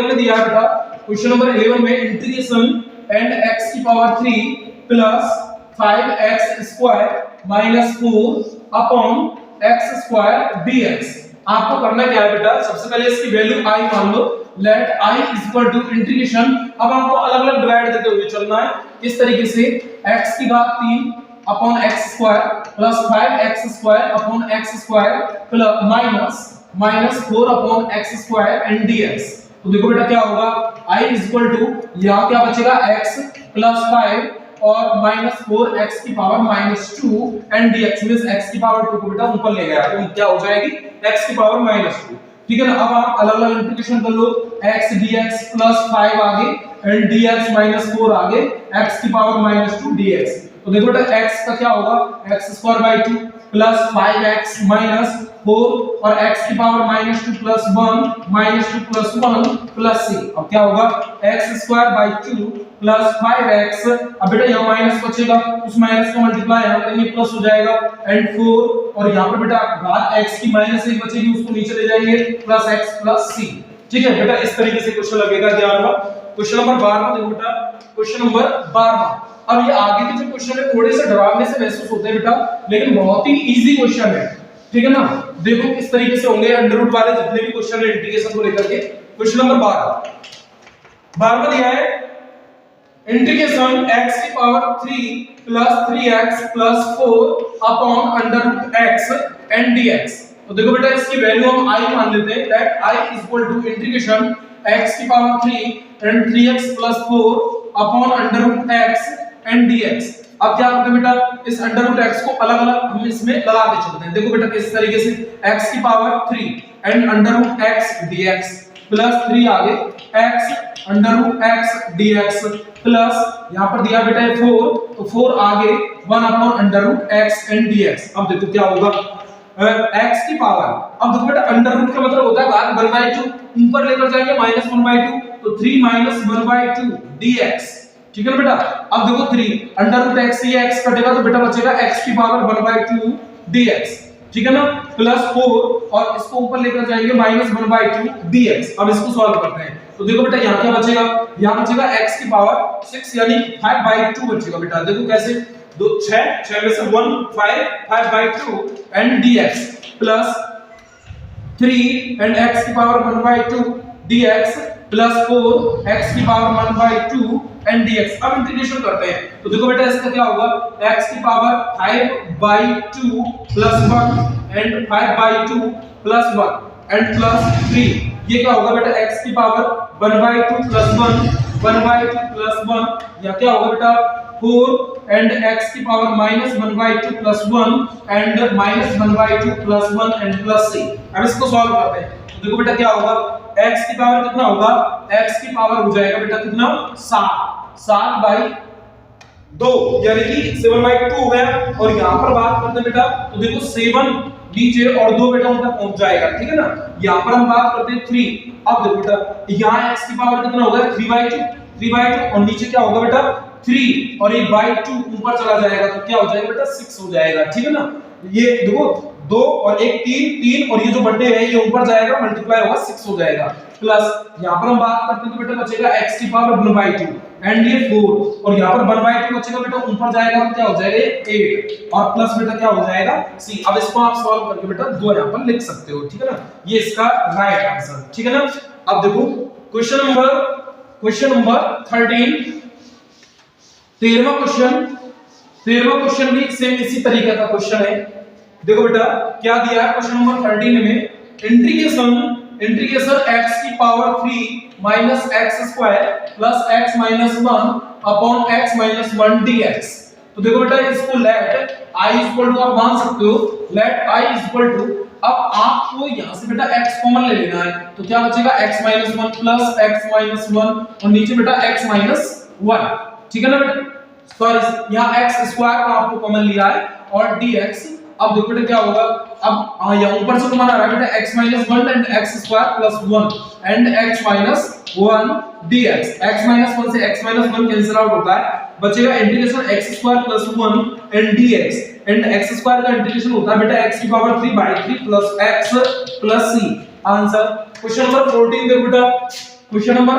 Speaker 1: में दिया है बेटा। क्वेश्चन नंबर 11 में इंटीग्रेशन एंड x की power 3 plus 5x square minus 4 upon x square dx। आपको करना क्या है बेटा, सबसे पहले इसकी वैल्यू I मान लो। Let I equal to integration, अब आपको अलग-अलग डिवाइड देते हुए चलना है। किस तरीके से, x की घात 3 upon x square plus 5x square upon x square plus minus 4 upon x square and dx। तो देखो बेटा क्या होगा, I इक्वल टू यहाँ क्या बचेगा x प्लस 5 और माइनस 4x की power minus 2 and dx means x की पावर 2 को बेटा ऊपर ले गया तो क्या हो जाएगी x की पावर माइनस 2। ठीक है ना। अब आप अलग-अलग इंटीग्रेशन कर लो, x dx प्लस 5 आगे एंड dx माइनस 4 आगे, x की पावर माइनस 2 dx। तो देखो बेटा x का क्या होगा, x² 2 प्लस 5x माइनस 4 और x की power minus 2 plus 1 minus 2 plus 1 plus c। अब क्या होगा, x² 2 प्लस 5x। अब बेटा यहाँ माइनस बचेगा, उस माइनस का मल्टीप्लाई यहाँ करेंगे प्लस हो जाएगा एंड 4 और यहाँ पर बेटा घात x की माइनस 1 बचेगी, उसको नीचे ले जाएंगे प्लस x प्लस c। ठीक है बेटा, इस तरीके से क्वेश्चन लगेगा। ध्यान रखो क्वेश्चन नंबर 12 देखो बेटा, क्वेश्चन नंबर 12। अब ये आगे के जो क्वेश्चन है थोड़े से डरावने से महसूस होते हैं बेटा, लेकिन बहुत ही इजी क्वेश्चन है। ठीक है ना। देखो किस तरीके से होंगे अंडर रूट वाले जितने भी क्वेश्चन है इंटीग्रेशन को लेकर के। क्वेश्चन नंबर 12 में दिया है इंटीग्रेशन x की power 3 plus 3x plus 4 upon under root x and dx। तो देखो बेटा इसकी वैल्यू हम I मान लेते हैं। That I equal to integration x की power 3 and 3x plus 4 upon under root x and dx। अब क्या करते हैं बेटा, इस अंडर रूट x को अलग-अलग हम इसमें लगा के चलते हैं। देखो बेटा किस तरीके से, x की power 3 and under root x dx plus 3 आगे x under root x dx plus यहाँ पर दिया बेटा 4 तो 4 आगे 1 upon under root x and dx। अब देखो क्या होगा, x की पावर, अब देखो बेटा अंडर रूट का मतलब होता है घात 1/2, ऊपर लेकर जाएंगे -1/2 तो 3 -1/2 dx। ठीक है ना बेटा। अब देखो 3 अंडर रूट x से ये x कटेगा तो बेटा बचेगा x की पावर 1/2 dx। ठीक है ना, प्लस 4 और इसको ऊपर लेकर जाएंगे -1/2 dx। अब इसको सॉल्व करते हैं तो देखो बेटा यहाँ क्या बचेगा, यहाँ बचेगा x की पावर 6 यानी 5/2 बचेगा बेटा। देखो कैसे, 6 में से 1 5/2 and dx plus 3 and x की पावर 1/2 dx प्लस 4 x की पावर 1/2 एंड dx। अब इंटीग्रेशन करते हैं तो देखो बेटा इसका क्या होगा, x की power 5/2 plus 1 and 5/2 plus 1 and plus 3, ये क्या होगा बेटा x की पावर 1/2 प्लस 1 1/2 प्लस 1, या क्या होगा बेटा 4 एंड x की power -1/2 plus 1 and -1/2 plus 1 and plus 3। अब इसको सॉल्व करते हैं तो देखो बेटा क्या होगा, x की पावर कितना होगा, x की पावर हो जाएगा बेटा कितना 7/2 यानी कि 7/2 हो गया। और यहां पर बात करते हैं बेटा तो देखो 7 नीचे और 2 बेटा ऊपर पहुंच जाएगा, ठीक है ना। यहां पर हम बात करते हैं 3। अब देखो बेटा यहां x की पावर कितना होगा 3/2 और नीचे क्या होगा बेटा 3 और ये बाय 2 ऊपर चला जाएगा तो क्या हो जाएगा बेटा 6 हो जाएगा, ठीक है ना। ये देखो 2 और 1 3 और ये जो बटे है ये ऊपर जाएगा मल्टीप्लाई होगा 6 हो जाएगा। प्लस यहां पर हम बात करते हैं तो बेटा बचेगा x की पावर 1/2 एंड ये 4 और यहां पर 1/2 बचेगा बेटा ऊपर जाएगा तो क्या हो जाएगा 8 और प्लस बेटा क्या हो जाएगा c। अब इसको आप सॉल्व करके बेटा 2 यहां पर लिख सकते हो, ठीक है ना। ये इसका राइट आंसर, ठीक है ना। अब देखो क्वेश्चन नंबर 13, 13वां क्वेश्चन भी सेम इसी तरीके का क्वेश्चन है। देखो बेटा क्या दिया है क्वेश्चन नंबर 13 में, इंटीग्रेशन x की power 3 minus x square plus x minus 1 upon x minus 1 dx। तो देखो बेटा इसको लेट i इक्वल टू आप मान सकते हो, लेट i इक्वल टू, अब आपको यहां से बेटा x कॉमन ले लेना है तो क्या बचेगा x minus 1 plus x minus 1 और नीचे बेटा x माइनस 1, ठीक है ना बेटा। सॉरी यहां x स्क्वायर को आपको कॉमन लिया है और dx। अब देखो बेटा क्या होगा, अब यहाँ ऊपर से कॉमन आ रहा है बेटा x minus 1 and x square plus 1 and x minus 1 dx। x minus 1 से x माइनस 1 कैंसिल आउट होता है, बचेगा integration x square plus 1 and dx and x square का इंटीग्रेशन होता है बेटा x की power 3/3 plus x plus c। Answer question number 14 देखो बेटा, क्वेश्चन नंबर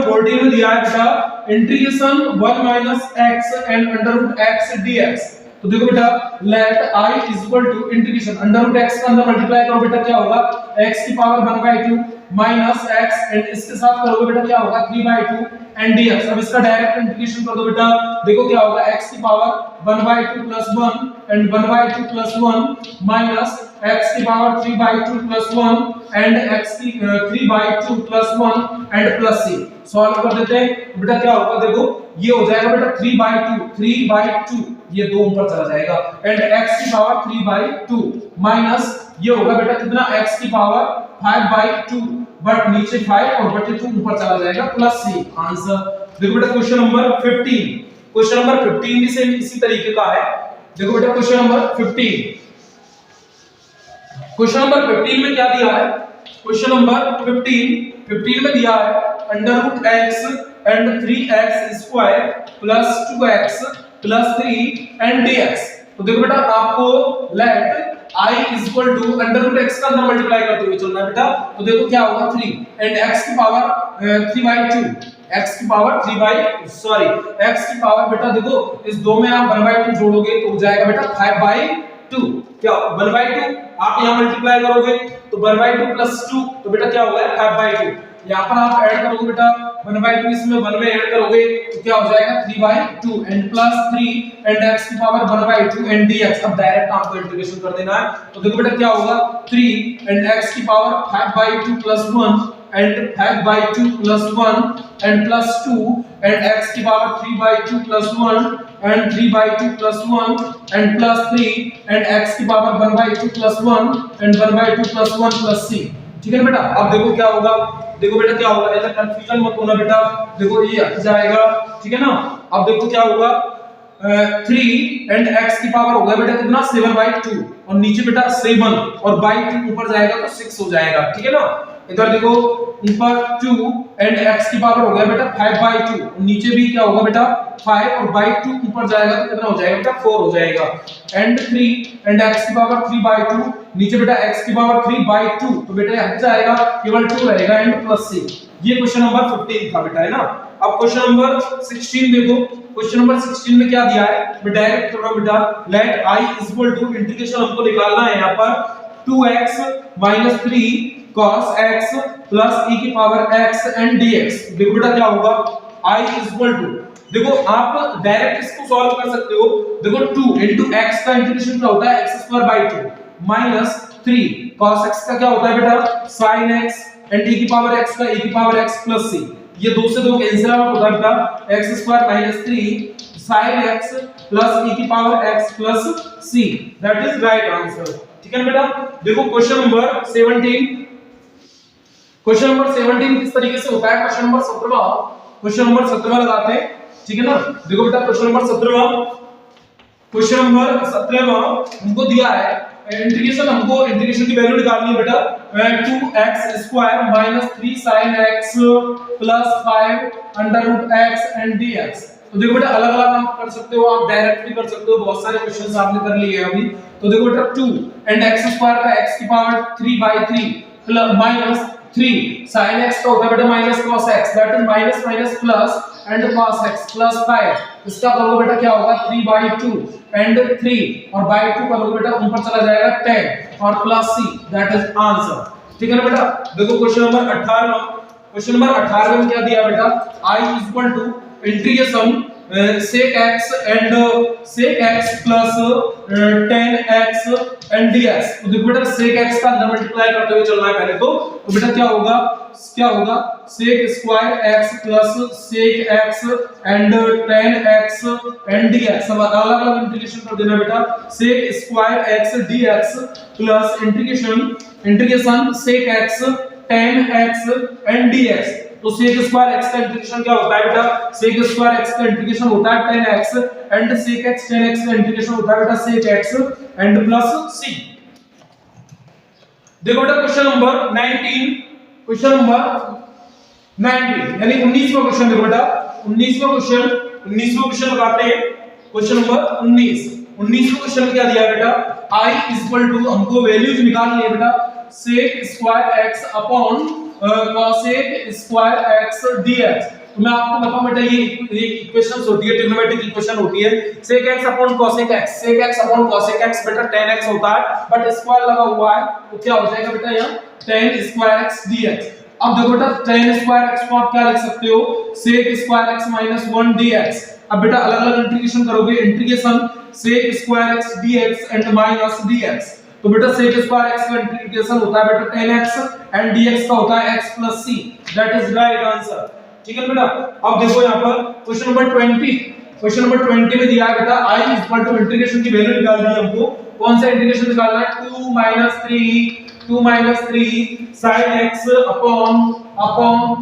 Speaker 1: 14 में दिया है बेटा integration 1 minus x and under root x dx। तो देखो बेटा let i equal to integration under root x का अंदर मल्टीप्लाई करो बेटा क्या होगा x की पावर 1/2 माइनस x एंड इसके साथ करोगे बेटा क्या होगा 3/2 एंड dx। अब इसका डायरेक्ट इंटीग्रेशन कर दो बेटा, देखो क्या होगा x की power 1/2 plus 1 and 1/2 plus 1 minus x की पावर 3/2 प्लस 1 एंड x की 3/2 plus 1 and plus c। Solve कर देते हैं बेटा क्या होगा, देखो ये हो जाएगा बेटा 3/2 ये 2 ऊपर चला जाएगा एंड x की पावर 3/2 माइनस ये होगा बेटा कितना x की पावर 5/2 बट नीचे 5 और बटे 2 ऊपर चला जाएगा प्लस c। आंसर देखो बेटा क्वेश्चन नंबर 15 भी सेम इसी तरीके का है। देखो बेटा क्वेश्चन नंबर 15 में क्या दिया है, क्वेश्चन नंबर 15 में दिया है under root x and 3x square plus 2x plus 3 and dx। तो देखो बेटा आपको let i equal to under root x का अंदर मल्टीप्लाई करते हुए चलना है बेटा। तो देखो क्या होगा 3 एंड x की पावर 3/2 x की पावर बेटा देखो इस 2 में आप 1/2 जोड़ोगे तो हो जाएगा बेटा 5/2। क्या 1/2 आप यहां मल्टीप्लाई करोगे तो 1/2 प्लस 2 तो बेटा क्या होगा 5/2। यहां पर आप ऐड करोगे बेटा 1/2 इसमें 1 में ऐड करोगे तो क्या हो जाएगा 3/2 एंड प्लस 3 एंड x की पावर 1/2 एंड dx। अब डायरेक्ट आपको इंटीग्रेशन कर देना है तो देखो बेटा क्या होगा 3 एंड x की power 5/2 plus 1 and 5/2 plus 1 and plus 2 and x की power 3/2 plus 1 and 3/2 plus 1 and plus 3 and x की power 1/2 plus 1 and 1/2 plus 1 plus c, ठीक है बेटा। अब देखो क्या होगा, देखो बेटा क्या होगा, ऐसा कंफ्यूजन मत होना बेटा, देखो ये हट जाएगा, ठीक है ना। अब देखो क्या होगा 3 एंड x की पावर हो गया बेटा कितना 7/2 और नीचे बेटा 7 और बाई 2 ऊपर जाएगा तो 6 हो जाएगा, ठीक है ना। इधर देखो ऊपर 2 एंड x की पावर हो गया बेटा 5/2, नीचे भी क्या होगा बेटा 5 और बाई 2 ऊपर जाएगा तो कितना हो जाएगा बेटा 4 हो जाएगा, एंड 3 एंड x की पावर 3/2, नीचे बेटा x की पावर 3/2 तो बेटा यहाँ जाएगा केवल 2 रहेगा एंड प्लस c। ये क्वेश्चन नंबर 15 था बेटा, है ना। अब क्वेश्चन नंबर 16 देखो, क्वेश्चन नंबर 16 में क्या दिया है, मैं डायरेक्ट थोड़ा बेटा let i equal to integration हमको निकालना है यहाँ पर 2x - 3 cos x plus e की पावर x एंड dx। देखो बेटा क्या होगा i इक्वल टू, देखो आप डायरेक्ट इसको सॉल्व कर सकते हो। देखो 2 into x का इंटीग्रेशन क्या होता है x² - 3 cos x का क्या होता है बेटा sin x एंड e की पावर x का e की पावर x प्लस c। ये दो से दो कैंसिल आउट होता है बेटा x² - 3 sin x plus e की power x plus c, that is right answer. ठीक है बेटा। देखो क्वेश्चन नंबर 17, क्वेश्चन नंबर 17 किस तरीके से होता है, क्वेश्चन नंबर 17 लगाते हैं। ठीक है ना। देखो बेटा क्वेश्चन नंबर 17 हमको दिया है इंटीग्रेशन, हमको इंटीग्रेशन की वैल्यू निकालनी है बेटा 2x² - 3 sin x plus 5 √x and dx। तो देखो बेटा अलग अलग आप कर सकते हो, आप डायरेक्ट भी कर सकते हो, बहुत सारे क्वेश्चंस आपने कर लिए हैं अभी। तो देखो बेटा 2 एंड x² का x की पावर 3/3 माइनस 3 sin x का होता है बेटा minus cos x, that is minus minus plus and cos x plus 5, इसका करोगे बेटा क्या होगा 3/2 एंड 3 और बाय 2 करोगे बेटा ऊपर चला जाएगा 10 और plus c, that is answer. ठीक है ना बेटा। देखो क्वेश्चन नंबर 18 में क्या दिया बेटा i equal to integration sec x and sec x plus 10x and dx। तो देखो बेटा sec x का अंदर मल्टीप्लाई करते हुए चलना है पहले तो बेटा क्या होगा sec² x plus sec x and 10x and dx। सब अलग अलग इंटीग्रेशन कर देना बेटा sec² x dx plus integration sec x 10x and dx। तो sec² x का इंटीग्रेशन क्या होता है बेटा sec² x का इंटीग्रेशन होता है 10x and sec x 10x का इंटीग्रेशन होता है बेटा sec x and plus c। देखो बेटा क्वेश्चन नंबर 19 यानी 19वां क्वेश्चन। देखो बेटा 19वां क्वेश्चन लगाते हैं। क्वेश्चन नंबर 19वां क्वेश्चन में क्या दिया बेटा i इक्वल टू, हमको वैल्यूज निकालनी है बेटा sec² x upon cosec² x dx। तो मैं आपको बताऊं बेटा ये इक्वेशंस होती है, ट्रिग्नोमेट्रिक इक्वेशन होती है sec x upon cosec x, sec x upon cosec x बेटा 10x होता है बट स्क्वायर लगा हुआ है तो क्या हो जाएगा बेटा यहाँ 10² x dx। अब देखो बेटा 10² x को आप क्या लिख सकते हो sec² x - 1 dx। अब बेटा अलग अलग इंटीग्रेशन करोगे, integration sec² x dx and minus dx। तो बेटा sec² x का इंटीग्रेशन होता है बेटा 10x एंड dx का होता है x plus c, that is right answer. ठीक है बेटा। अब देखो यहाँ पर क्वेश्चन नंबर 20 में दिया है बेटा i इक्वल टू इंटीग्रेशन की वैल्यू निकालनी है हमको। कौन सा इंटीग्रेशन निकालना है 2 - 3 sin x upon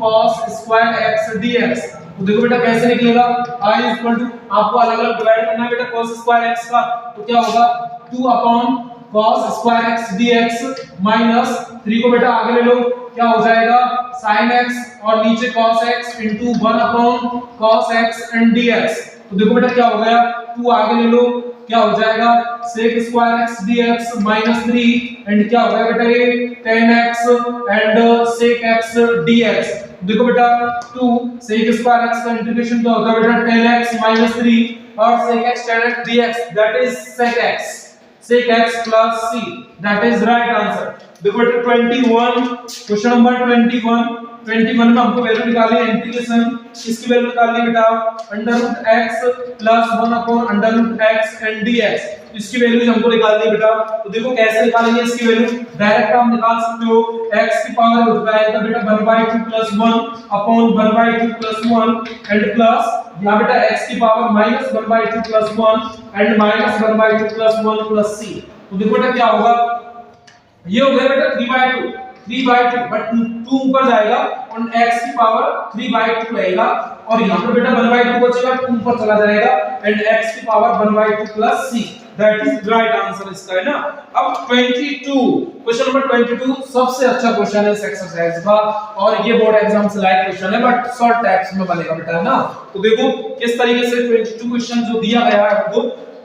Speaker 1: cos² x dx। तो देखो बेटा कैसे निकलेगा i इक्वल टू, आपको अलग अलग डिवाइड करना है बेटा cos² x का, तो क्या होगा 2 upon cos² x dx minus 3 को बेटा आगे ले लो क्या हो जाएगा sin x और नीचे cos x into 1 upon cos x and dx। तो देखो बेटा क्या हो गया 2 आगे ले लो क्या हो जाएगा sec² x dx minus 3 and क्या हो गया बेटा ये 10x and sec x dx। देखो बेटा 2 sec² x का इंटीग्रेशन क्या होता है बेटा 10x माइनस 3 और sec x 10x dx, that is sec x plus c, that is right answer। देखो बेटा 21 क्वेश्चन नंबर 21 में हमको वैल्यू निकालनी है इंटीग्रेशन, इसकी वैल्यू निकालनी है बेटा √x plus 1 upon √x and dx। इसकी वैल्यू हमको निकालनी है बेटा। तो देखो कैसे निकालेंगे इसकी वैल्यू, डायरेक्ट हम निकाल सकते हो x की पावर हो जाएगा बेटा 1/2 plus 1 upon 1/2 plus 1 and plus यहाँ बेटा x की power minus 1/2 plus 1 and minus 1/2 plus 1 plus c। तो देखो बेटा क्या होगा, ये हो गया बेटा 3/2 बट 2 ऊपर जाएगा और x की पावर 3/2 रहेगा और यहाँ पर बेटा 1/2 बचेगा 2 ऊपर चला जाएगा एंड x की power 1/2 plus c, that is right answer इसका, है ना। अब 22 क्वेश्चन नंबर 22 सबसे अच्छा क्वेश्चन है इस एक्सरसाइज का, और ये बोर्ड एग्जाम से लाइक क्वेश्चन है बट शॉर्ट टाइप्स में बनेगा बेटा, है ना। तो देखो किस तरीके से 22 क्वेश्चन जो दिया गया है आपको,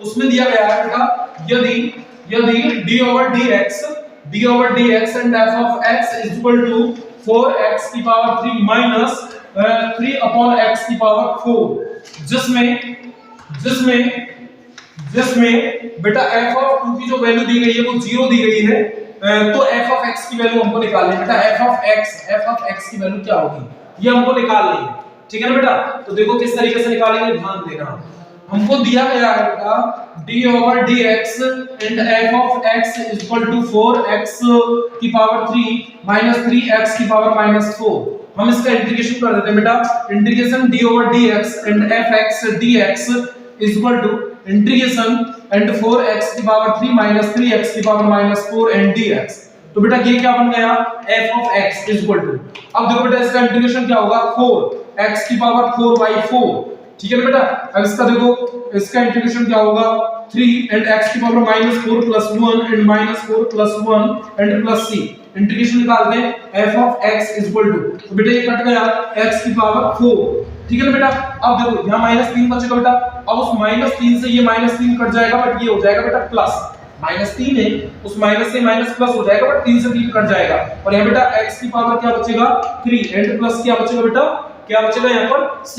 Speaker 1: उसमें दिया गया है बेटा, यदि d over dx and f of x is equal to 4x की पावर 3 minus 3 upon x की पावर 4, जिसमें बेटा f of 2 की जो वैल्यू दी गई है वो 0 दी गई है, तो f of x की वैल्यू हमको निकालनी है बेटा। f of x की वैल्यू क्या होगी ये हमको निकालनी है, ठीक है ना बेटा। तो देखो किस तरीके से निकालेंगे, ध्यान देना। हमको दिया गया है बेटा d over dx and f of x is equal to 4x की पावर 3 minus 3x की पावर -4। हम इसका इंटीग्रेशन कर देते हैं बेटा, integration d over dx and fx dx is equal to integration and 4x की पावर 3 minus 3x की पावर -4 and dx। तो बेटा ये क्या बन गया, f of x is equal to, अब देखो बेटा इसका इंटीग्रेशन क्या होगा, 4x की पावर 4/4, ठीक है ना बेटा। अब इसका देखो, इसका इंटीग्रेशन क्या होगा, 3 and x की power -4 + 1 and -4 + 1 and plus c। Integration निकालते हैं, f of x is equal to, तो बेटा ये कट गया x की पावर 4, ठीक है ना बेटा। अब देखो यहाँ -3 बचेगा बेटा, अब उस -3 से ये -3 कट जाएगा बट ये हो जाएगा बेटा प्लस, -3 है उस माइनस से माइनस प्लस हो जाएगा बट 3 से 3 कट जाएगा, और यहाँ बेटा x की पावर क्या बचेगा 3 एंड प्लस क्या बचेगा बेटा, क्या बचेगा यहाँ पर c।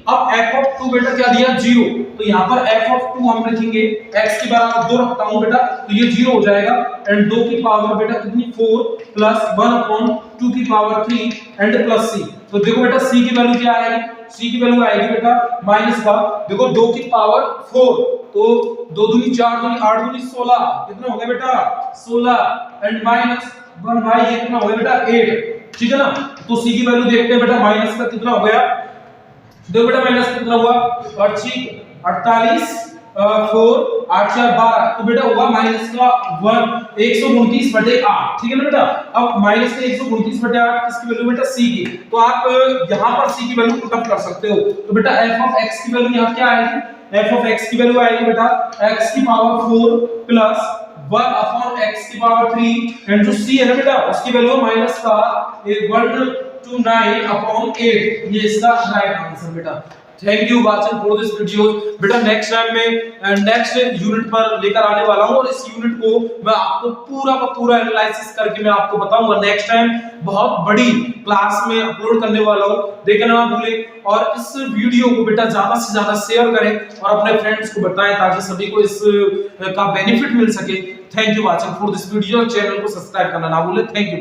Speaker 1: अब f of 2 बेटा क्या दिया 0, तो यहाँ पर f of 2 हम लिखेंगे x की बराबर 2 रखता हूँ बेटा, तो ये 0 हो जाएगा एंड 2 की पावर बेटा कितनी 4 प्लस 1/2 की पावर 3 एंड प्लस c। तो देखो बेटा c की वैल्यू क्या आएगी, c की वैल्यू आएगी बेटा माइनस का, देखो 2 की पावर 4, तो 2 दूनी 4 दूनी 8 दूनी 16, कितना हो गया बेटा 16 एंड माइनस 1 भाई ये कितना हो गया बेटा 8, ठीक है ना। तो c की वैल्यू देखते हैं बेटा, माइनस का कितना हो गया, देखो बेटा माइनस कितना हुआ 48 4 8 4 12, तो बेटा होगा माइनस का 129/8, ठीक है ना बेटा। अब माइनस का 129/8 किसकी वैल्यू बेटा c की, तो आप यहां पर c की वैल्यू पुट अप कर सकते हो, तो बेटा f of x की वैल्यू यहां क्या आएगी, f of x की वैल्यू आएगी बेटा x की पावर 4 प्लस 1/x की पावर 3 एंड जो c है ना बेटा उसकी वैल्यू माइनस का 129/8, ये इसका राइट आंसर बेटा। Thank you watching for this video बेटा। नेक्स्ट टाइम में नेक्स्ट यूनिट पर लेकर आने वाला हूं, और इस यूनिट को मैं आपको पूरा एनालिसिस करके मैं आपको बताऊंगा। नेक्स्ट टाइम बहुत बड़ी क्लास में अपलोड करने वाला हूं, देखना ना भूलें, और इस वीडियो को बेटा ज्यादा से ज्यादा शेयर करें और अपने फ्रेंड्स को बताएं ताकि सभी को इस का बेनिफिट मिल सके। Thank you watching for this video, channel को सब्सक्राइब करना ना भूलें। Thank you.